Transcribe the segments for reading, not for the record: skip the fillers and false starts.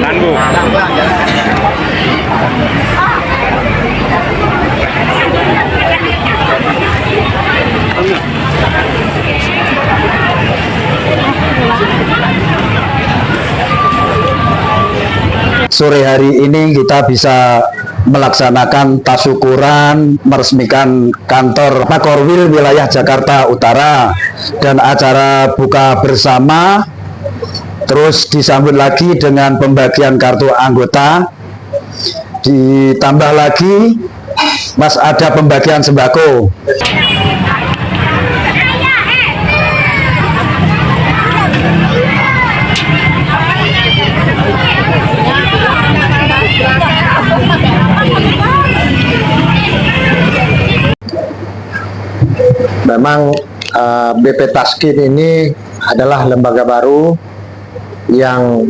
belakangku. Sore hari ini kita bisa melaksanakan tasyukuran meresmikan kantor Makorwil wilayah Jakarta Utara dan acara buka bersama, terus disambut lagi dengan pembagian kartu anggota, ditambah lagi Mas ada pembagian sembako. Memang BP Taskin ini adalah lembaga baru yang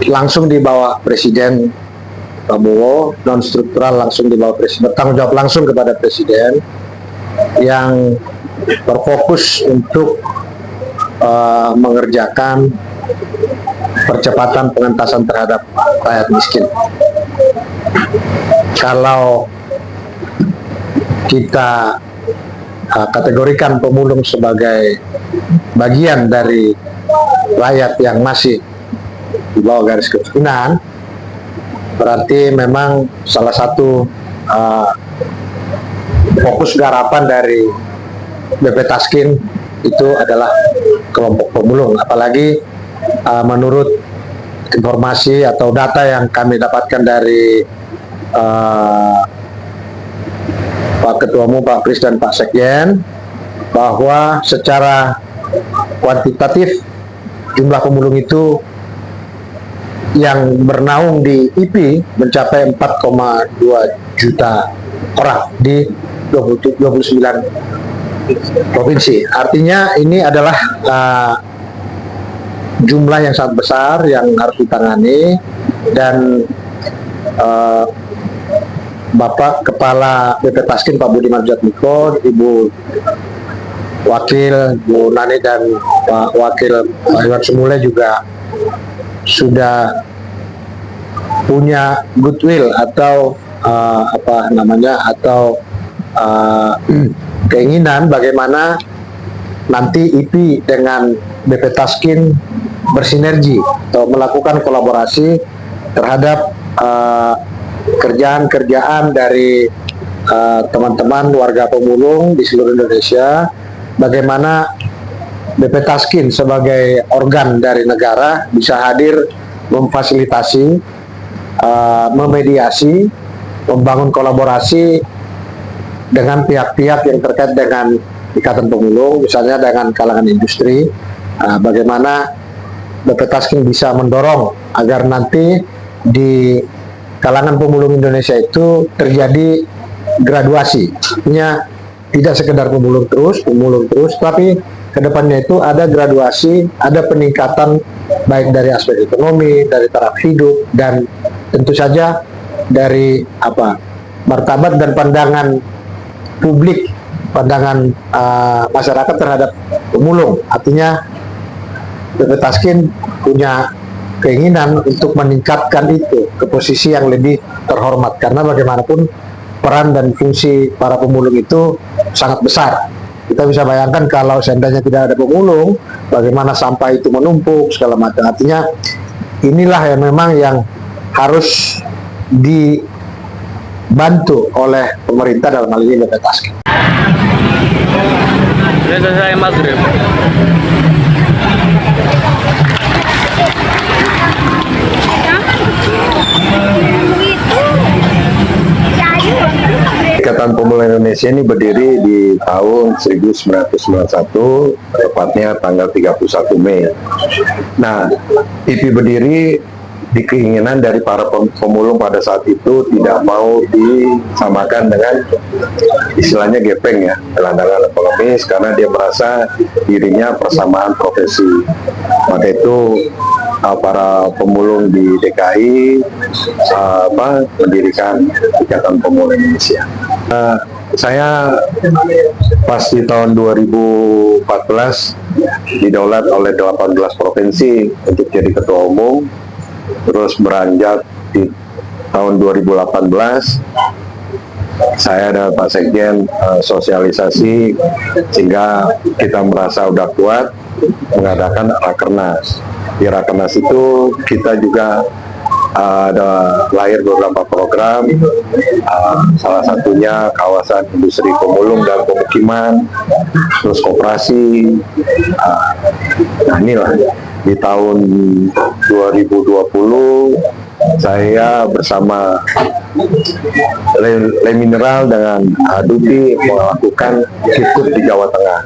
langsung di bawah Presiden Prabowo, non struktural langsung di bawah Presiden, bertanggung jawab langsung kepada Presiden, yang berfokus untuk mengerjakan percepatan pengentasan terhadap rakyat miskin. Kalau kita kategorikan pemulung sebagai bagian dari rakyat yang masih di bawah garis kemiskinan, berarti memang salah satu fokus garapan dari BP Taskin itu adalah kelompok pemulung. Apalagi menurut informasi atau data yang kami dapatkan dari Pak Ketua Umum, Pak Kris, dan Pak Sekjen, bahwa secara kuantitatif jumlah pemulung itu yang bernaung di IP mencapai 4,2 juta orang di 29 provinsi. Artinya ini adalah jumlah yang sangat besar yang harus ditangani, dan Bapak Kepala BP Taskin Pak Budiman Sujatmiko, Ibu Wakil Bu Nani, dan Pak Wakil Pak Iwan Sumule juga sudah punya goodwill atau keinginan bagaimana nanti IP dengan BP Taskin bersinergi atau melakukan kolaborasi terhadap kerjaan-kerjaan dari teman-teman warga pemulung di seluruh Indonesia, bagaimana BP Taskin sebagai organ dari negara bisa hadir memfasilitasi, memediasi, membangun kolaborasi dengan pihak-pihak yang terkait dengan ikatan pemulung, misalnya dengan kalangan industri, bagaimana BP Taskin bisa mendorong agar nanti di kalangan pemulung Indonesia itu terjadi graduasi, artinya tidak sekedar pemulung terus, tapi kedepannya itu ada graduasi, ada peningkatan baik dari aspek ekonomi, dari taraf hidup, dan tentu saja dari martabat dan pandangan publik, pandangan masyarakat terhadap pemulung. Artinya BP Taskin punya keinginan untuk meningkatkan itu ke posisi yang lebih terhormat, karena bagaimanapun peran dan fungsi para pemulung itu sangat besar. Kita bisa bayangkan kalau seandainya tidak ada pemulung, bagaimana sampah itu menumpuk segala macam. Artinya inilah yang memang yang harus dibantu oleh pemerintah, dalam hal ini BP Taskin. Sudah selesai maghrib. Ikatan Pemulung Indonesia ini berdiri di tahun 1991, tepatnya tanggal 31 Mei. Nah, IP berdiri di keinginan dari para pemulung pada saat itu tidak mau disamakan dengan istilahnya gepeng ya, gelandangan ekonomis, karena dia merasa dirinya persamaan profesi. Maka itu para pemulung di DKI mendirikan Ikatan Pemulung Indonesia. Saya pas di tahun 2014 didaulat oleh 18 provinsi untuk jadi ketua umum. Terus beranjak di tahun 2018 saya dan Pak Sekjen sosialisasi sehingga kita merasa udah kuat mengadakan Rakernas. Di Rakernas itu kita juga ada lahir beberapa program, salah satunya kawasan industri pemulung dan pemukiman, terus koperasi. Nah inilah di tahun 2020 saya bersama Le Mineral dengan Dupi melakukan sirkuit di Jawa Tengah.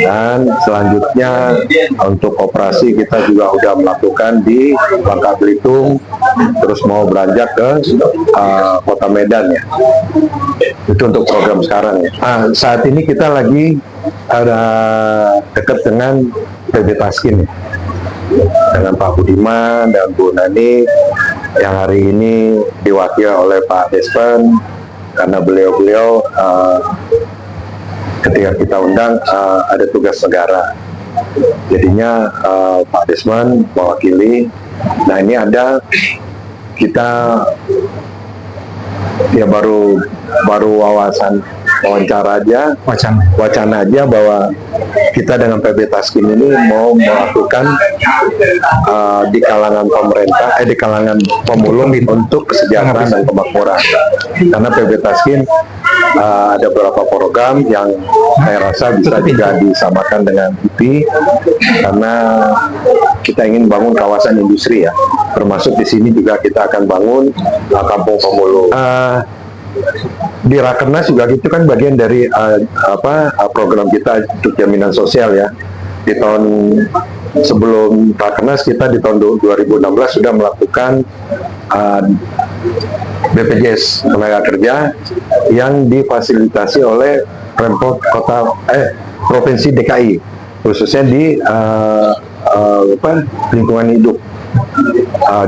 Dan selanjutnya untuk operasi kita juga sudah melakukan di Bangka Belitung, terus mau beranjak ke Kota Medan ya. Itu untuk program sekarang ya. Saat ini kita lagi ada dekat dengan PB Taskin ya, dengan Pak Budiman dan Bu Nani yang hari ini diwakili oleh Pak Despen, karena beliau-beliau ketika kita undang ada tugas negara, jadinya Pak Despen mewakili. Nah ini ada kita ya baru wawancara aja, wacana aja bahwa kita dengan PB Taskin ini mau melakukan di kalangan pemerintah, di kalangan pemulung untuk kesejahteraan dan kemakmuran. Karena PB Taskin ada beberapa program yang saya rasa bisa juga disamakan dengan IP, karena kita ingin bangun kawasan industri ya. Termasuk di sini juga kita akan bangun kampung pemulung. Di Rakernas juga itu kan bagian dari program kita untuk jaminan sosial ya. Di tahun sebelum Rakernas kita di tahun 2016 sudah melakukan BPJS tenaga kerja yang difasilitasi oleh Pemprov Provinsi DKI, khususnya di lingkungan hidup,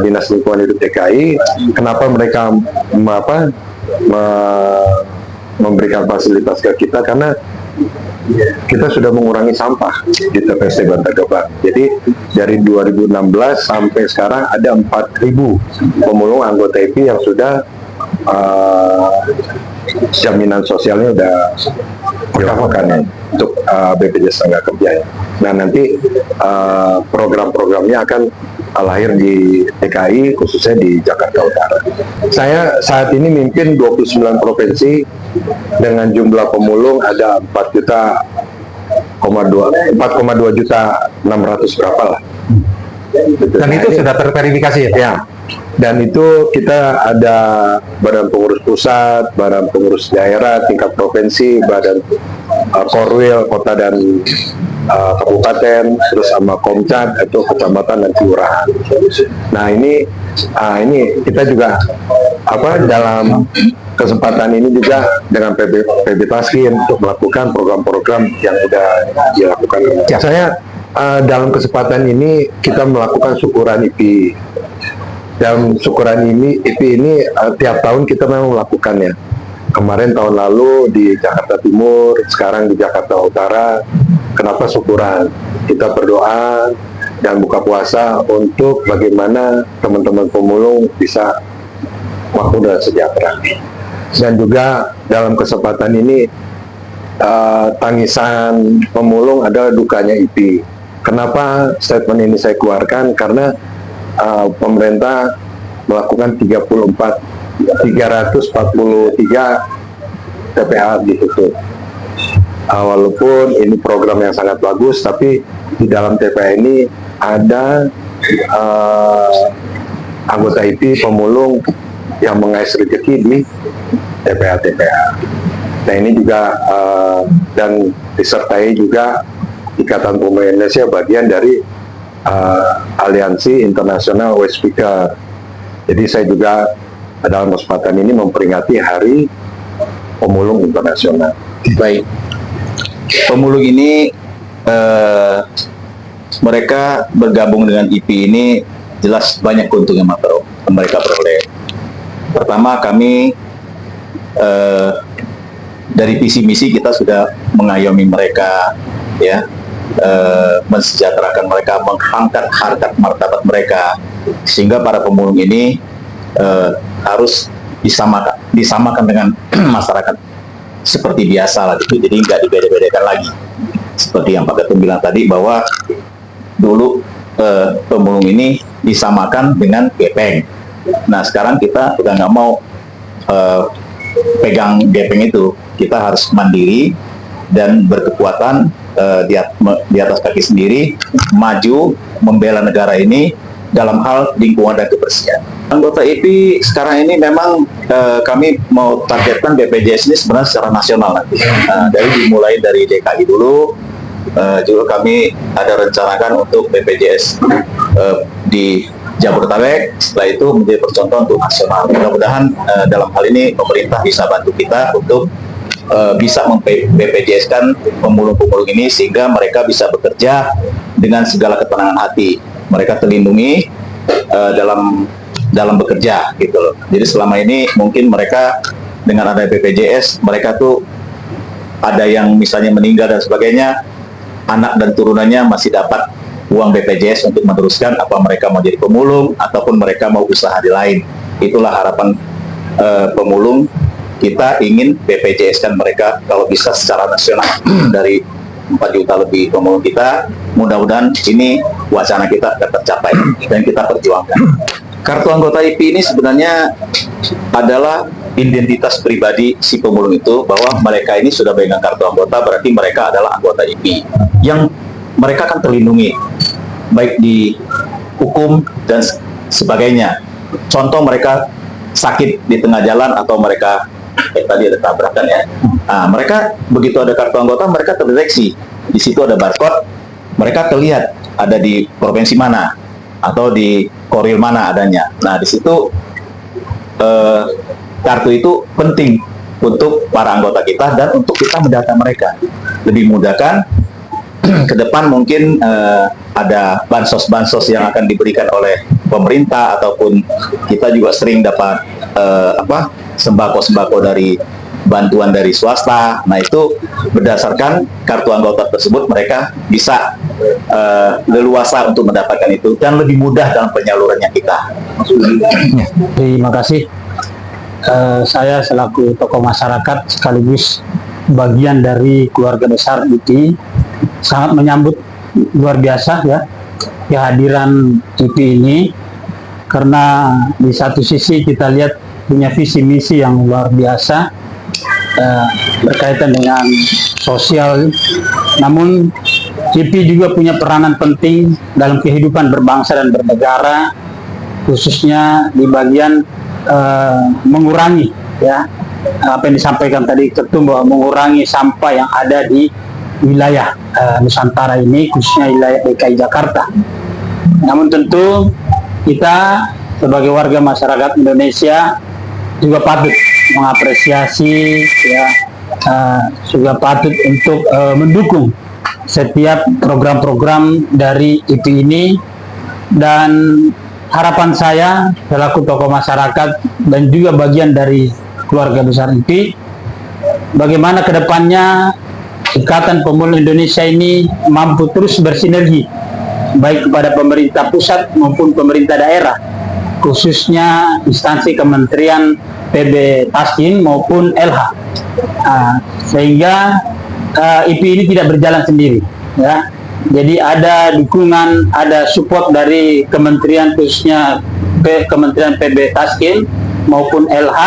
Dinas Lingkungan Hidup DKI. Kenapa mereka memberikan fasilitas ke kita? Karena kita sudah mengurangi sampah di TPST Bantar Gebang. Jadi dari 2016 sampai sekarang ada 4.000 pemulung anggota IP yang sudah jaminan sosialnya udah dilakukan untuk BPJS tenaga kerja. Nah nanti program-programnya akan lahir di DKI, khususnya di Jakarta Utara. Saya saat ini mimpin 29 provinsi dengan jumlah pemulung ada 4,2 juta 600 berapa lah. Dan itu sudah terverifikasi ya? Ya. Dan itu kita ada badan pengurus pusat, badan pengurus daerah, tingkat provinsi, badan Korwil, kota dan kabupaten, terus sama Komcat atau kecamatan dan kelurahan. Nah ini kita juga dalam kesempatan ini juga dengan PB Taskin untuk melakukan program-program yang sudah dilakukan. Ya, saya dalam kesempatan ini kita melakukan syukuran IP. Dalam syukuran ini IP ini tiap tahun kita memang melakukannya. Kemarin tahun lalu di Jakarta Timur, sekarang di Jakarta Utara. Kenapa syukuran? Kita berdoa dan buka puasa untuk bagaimana teman-teman pemulung bisa makmur dan sejahtera. Dan juga dalam kesempatan ini tangisan pemulung adalah dukanya IP. Kenapa statement ini saya keluarkan? Karena pemerintah melakukan 343 TPA ditutup. Walaupun ini program yang sangat bagus, tapi di dalam TPA ini ada anggota IP pemulung yang mengais rezeki di TPA. Nah ini juga dan disertai juga Ikatan Pemulung Indonesia bagian dari Aliansi Internasional Waste Picker. Jadi saya juga dalam kesempatan ini memperingati Hari Pemulung Internasional. Baik, pemulung ini mereka bergabung dengan IP ini jelas banyak keuntungan mereka peroleh. Pertama, kami dari visi misi kita sudah mengayomi mereka, ya, mensejahterakan mereka, mengangkat harkat martabat mereka, sehingga para pemulung ini harus disamakan dengan masyarakat seperti biasa lah gitu. Jadi nggak dibeda-bedakan lagi. Seperti yang Pak Ketum bilang tadi, bahwa dulu pemulung ini disamakan dengan gepeng. Nah sekarang kita udah nggak mau pegang gepeng itu. Kita harus mandiri dan berkekuatan di atas kaki sendiri, maju membela negara ini dalam hal lingkungan dan kebersihan. Anggota IPI sekarang ini memang kami mau targetkan BPJS ini sebenarnya secara nasional nanti. Dimulai dari DKI dulu, juga kami ada rencanakan untuk BPJS di Jabodetabek, setelah itu menjadi percontohan untuk nasional. Mudah-mudahan dalam hal ini pemerintah bisa bantu kita untuk bisa BPJS-kan pemulung-pemulung ini, sehingga mereka bisa bekerja dengan segala ketenangan hati. Mereka terlindungi dalam bekerja gitu loh. Jadi selama ini mungkin mereka dengan ada BPJS, mereka tuh ada yang misalnya meninggal dan sebagainya, anak dan turunannya masih dapat uang BPJS untuk meneruskan apa mereka mau jadi pemulung ataupun mereka mau usaha di lain. Itulah harapan pemulung. Kita ingin BPJS kan mereka kalau bisa secara nasional dari 4 juta lebih pemulung kita. Mudah-mudahan ini wacana kita akan tercapai dan kita perjuangkan. Kartu anggota IPI ini sebenarnya adalah identitas pribadi si pemulung itu, bahwa mereka ini sudah pegang kartu anggota, berarti mereka adalah anggota IPI yang mereka akan terlindungi baik di hukum dan sebagainya. Contoh, mereka sakit di tengah jalan atau mereka tadi ada tabrakan ya. Nah, mereka begitu ada kartu anggota, mereka terdeteksi. Di situ ada barcode, mereka terlihat ada di provinsi mana atau di koril mana adanya. Nah, di situ kartu itu penting untuk para anggota kita dan untuk kita mendata mereka. Lebih mudahkan ke depan mungkin ada bansos-bansos yang akan diberikan oleh pemerintah, ataupun kita juga sering dapat sembako-sembako dari bantuan dari swasta. Nah, itu berdasarkan kartu anggota tersebut mereka bisa leluasa untuk mendapatkan itu dan lebih mudah dalam penyalurannya kita. Terima kasih. Saya selaku tokoh masyarakat sekaligus bagian dari keluarga besar IPI sangat menyambut luar biasa ya kehadiran IPI ini, karena di satu sisi kita lihat punya visi misi yang luar biasa berkaitan dengan sosial, namun IPI juga punya peranan penting dalam kehidupan berbangsa dan bernegara, khususnya di bagian mengurangi ya apa yang disampaikan tadi Ketum, bahwa mengurangi sampah yang ada di wilayah Nusantara ini, khususnya wilayah DKI Jakarta. Namun tentu kita sebagai warga masyarakat Indonesia juga patut mengapresiasi ya, juga patut untuk mendukung setiap program-program dari IPI ini. Dan harapan saya selaku tokoh masyarakat dan juga bagian dari keluarga besar IPI, bagaimana kedepannya Ikatan Pemulung Indonesia ini mampu terus bersinergi baik kepada pemerintah pusat maupun pemerintah daerah, khususnya instansi Kementerian PB Taskin maupun LH, sehingga IPI ini tidak berjalan sendiri ya. Jadi ada dukungan, ada support dari kementerian, khususnya Kementerian PB Taskin maupun LH,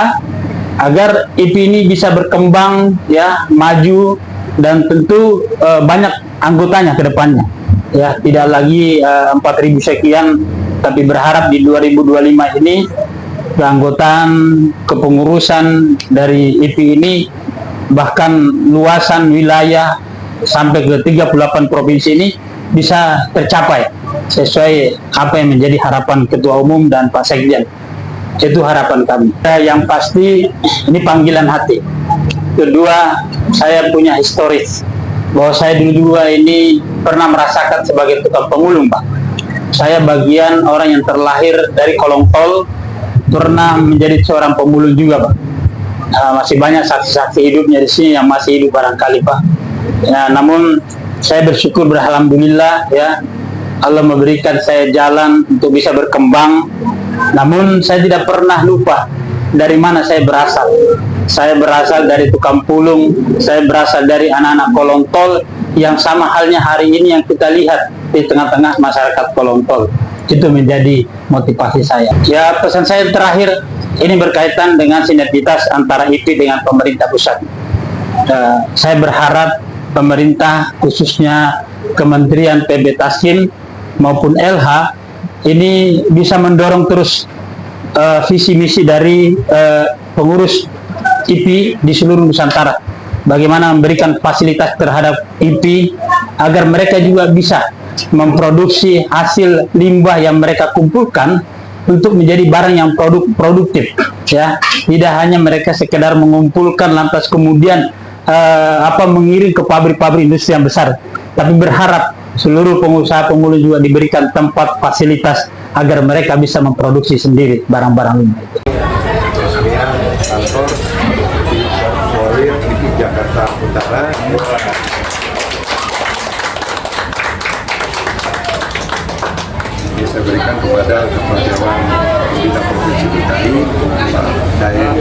agar IPI ini bisa berkembang ya, maju, dan tentu banyak anggotanya ke depannya ya, tidak lagi 4.000 sekian, tapi berharap di 2025 ini keanggotaan kepengurusan dari IPI ini bahkan luasan wilayah sampai ke 38 provinsi ini bisa tercapai sesuai apa yang menjadi harapan Ketua Umum dan Pak Sekjen. Itu harapan kami. Yang pasti ini panggilan hati. Kedua, saya punya historis bahwa saya dulu juga ini pernah merasakan sebagai tukang pemulung, Pak. Saya bagian orang yang terlahir dari kolong tol, pernah menjadi seorang pemulung juga, Pak. Masih banyak saksi-saksi hidupnya di sini yang masih hidup barangkali, Pak. Ya, namun saya bersyukur beralhamdulillah ya, Allah memberikan saya jalan untuk bisa berkembang. Namun saya tidak pernah lupa dari mana saya berasal. Saya berasal dari tukang pulung, saya berasal dari anak-anak kolong tol yang sama halnya hari ini yang kita lihat di tengah-tengah masyarakat kolong tol. Itu menjadi motivasi saya. Ya, pesan saya terakhir ini berkaitan dengan sinergitas antara IP dengan pemerintah pusat. Saya berharap pemerintah, khususnya Kementerian PB Taskin maupun LH, ini bisa mendorong terus visi misi dari pengurus IP di seluruh Nusantara. Bagaimana memberikan fasilitas terhadap IP agar mereka juga bisa memproduksi hasil limbah yang mereka kumpulkan untuk menjadi barang yang produktif, ya. Tidak hanya mereka sekedar mengumpulkan lantas kemudian mengirim ke pabrik-pabrik industri yang besar, tapi berharap seluruh pengusaha pemulung juga diberikan tempat fasilitas agar mereka bisa memproduksi sendiri barang-barang limbah itu. Kantor Polir di Jakarta Utara bisa berikan kepada Kepala Dewan Pembina Provinsi DKI Pak Daeng.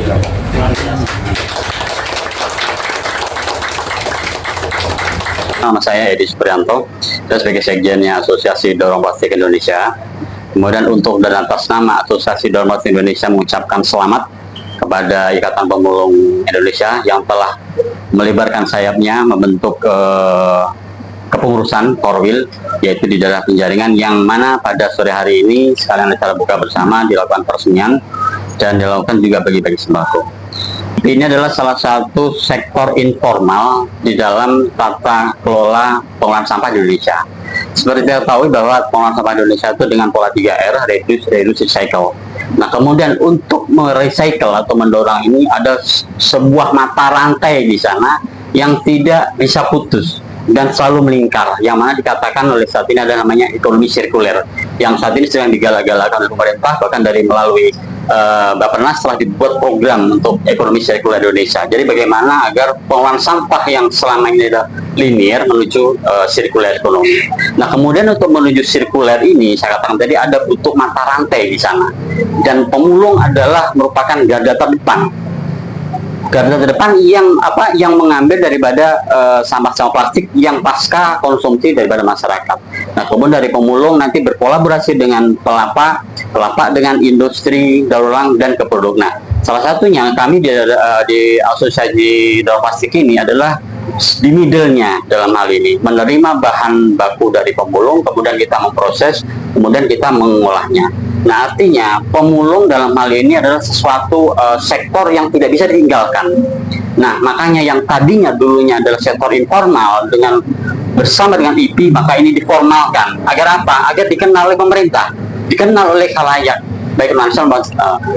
Nama saya Edi Suprianto, saya sebagai sekjennya Asosiasi Dorong Plastik Indonesia. Kemudian untuk dan atas nama Asosiasi Dorong Plastik Indonesia mengucapkan selamat kepada Ikatan Pemulung Indonesia yang telah melebarkan sayapnya membentuk kepengurusan Korwil, yaitu di daerah penjaringan, yang mana pada sore hari ini sekalian acara buka bersama dilakukan peresmian dan dilakukan juga bagi-bagi sembako. Ini adalah salah satu sektor informal di dalam tata kelola pengelolaan sampah di Indonesia. Seperti kita tahu bahwa pengelolaan sampah Indonesia itu dengan pola 3R, reduce, recycle. Nah, kemudian untuk merecycle atau mendorong ini ada sebuah mata rantai di sana yang tidak bisa putus dan selalu melingkar, yang mana dikatakan oleh saat ini ada namanya ekonomi sirkuler, yang saat ini sedang digalak-galakan oleh pemerintah, bahkan dari melalui Bappenas telah dibuat program untuk ekonomi sirkuler Indonesia. Jadi bagaimana agar pengelolaan sampah yang selama ini adalah linear menuju sirkuler ekonomi. Nah, kemudian untuk menuju sirkuler ini, saya katakan tadi ada butuh mata rantai di sana, dan pemulung adalah merupakan garda terdepan. Garda terdepan yang mengambil daripada sampah-sampah plastik yang pasca konsumsi daripada masyarakat. Nah, kemudian dari pemulung nanti berkolaborasi dengan pelapa dengan industri daur ulang dan keproduk. Nah, salah satunya kami di Asosiasi Daur Plastik ini adalah di middle-nya dalam hal ini, menerima bahan baku dari pemulung, kemudian kita memproses, kemudian kita mengolahnya. Nah, artinya pemulung dalam hal ini adalah sesuatu sektor yang tidak bisa ditinggalkan. Nah, makanya yang tadinya dulunya adalah sektor informal bersama dengan IP, maka ini diformalkan. Agar apa? Agar dikenal oleh pemerintah, dikenal oleh khalayak, baik nasional.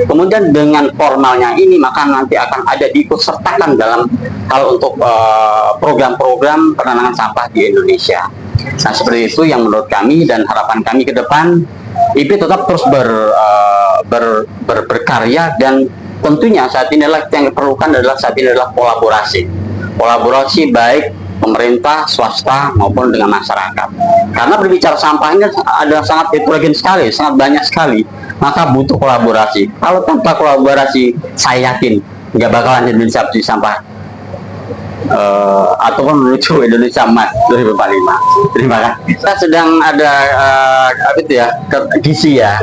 Kemudian dengan formalnya ini, maka nanti akan ada diikutsertakan dalam hal untuk program-program penanganan sampah di Indonesia. Nah, seperti itu yang menurut kami dan harapan kami ke depan. IP tetap terus berkarya, dan tentunya saat ini yang diperlukan adalah kolaborasi baik pemerintah, swasta maupun dengan masyarakat. Karena berbicara sampah ini ada sangat heterogen sekali, sangat banyak sekali, maka butuh kolaborasi. Kalau tanpa kolaborasi, saya yakin nggak bakalan Indonesia bersih sampah ataupun menuju Indonesia Emas 2045. Terima kasih. Kita sedang ada gizi ya,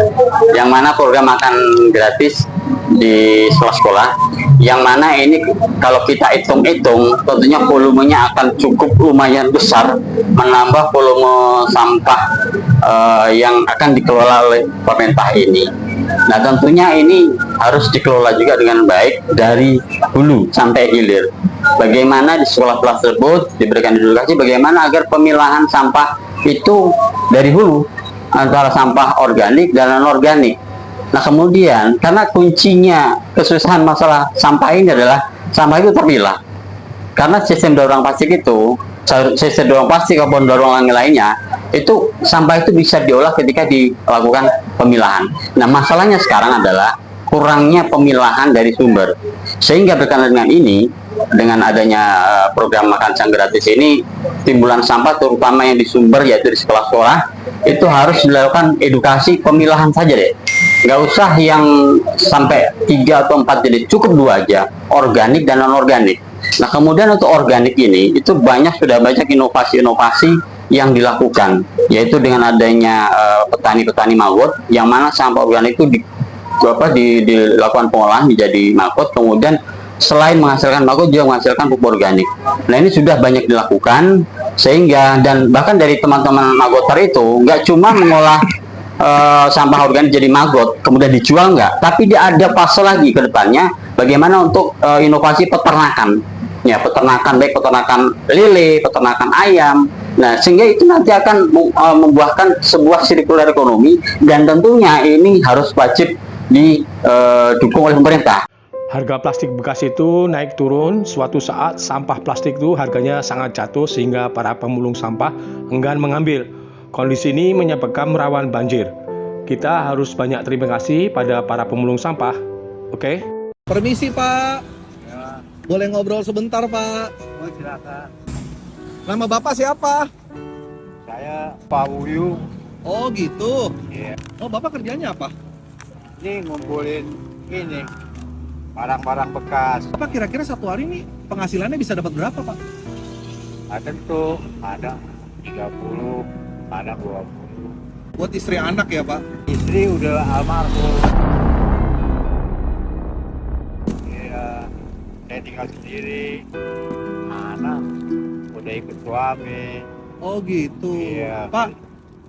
yang mana program makan gratis di sekolah-sekolah, yang mana ini kalau kita hitung-hitung tentunya volumenya akan cukup lumayan besar, menambah volume sampah yang akan dikelola oleh pemerintah ini. Nah, tentunya ini harus dikelola juga dengan baik dari hulu sampai hilir. Bagaimana di sekolah-sekolah tersebut diberikan edukasi bagaimana agar pemilahan sampah itu dari hulu antara sampah organik dan non-organik. Nah, kemudian karena kuncinya kesusahan masalah sampah ini adalah sampah itu terpilah. Karena sistem daur ulang plastik itu, sistem daur ulang plastik maupun daur ulang lainnya, itu sampah itu bisa diolah ketika dilakukan pemilahan. Nah, masalahnya sekarang adalah kurangnya pemilahan dari sumber. Sehingga berkaitan dengan ini, dengan adanya program makan siang gratis ini, timbulan sampah terutama yang di sumber yaitu di sekolah-sekolah itu harus dilakukan edukasi pemilahan saja deh. Nggak usah yang sampai 3 atau 4 jenis, cukup 2 aja, organik dan non-organik. Nah kemudian untuk organik ini itu sudah banyak inovasi-inovasi yang dilakukan, yaitu dengan adanya petani-petani maggot yang mana sampah organik itu dilakukan pengolahan menjadi maggot, kemudian selain menghasilkan maggot juga menghasilkan pupuk organik. Nah ini sudah banyak dilakukan, sehingga dan bahkan dari teman-teman maggoter itu nggak cuma mengolah sampah organik jadi maggot kemudian dijual, nggak, tapi dia ada fase lagi ke depannya bagaimana untuk inovasi peternakan, ya peternakan, baik peternakan lele, peternakan ayam. Nah sehingga itu nanti akan membuahkan sebuah sirkular ekonomi, dan tentunya ini harus wajib didukung oleh pemerintah. Harga plastik bekas itu naik turun, suatu saat sampah plastik itu harganya sangat jatuh sehingga para pemulung sampah enggan mengambil. Kondisi ini menyebabkan rawan banjir. Kita harus banyak terima kasih pada para pemulung sampah. Oke? Permisi Pak. Ya, Boleh ngobrol sebentar Pak? oh silakan. Nama Bapak siapa? Saya Pak Wuyu. Oh gitu. Iya. Oh Bapak kerjanya apa? Ini ngumpulin ini barang-barang bekas. Bapak kira-kira satu hari ini penghasilannya bisa dapat berapa Pak? Ada tuh, ada 30, ada 20. Buat istri anak ya Pak? Istri udah almarhum. Iya, saya tinggal sendiri. Anak udah ikut suami. Oh gitu. Iya. Pak,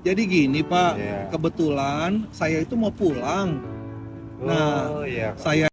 jadi gini Pak, Iya. kebetulan saya itu mau pulang. Nah, Oh iya. saya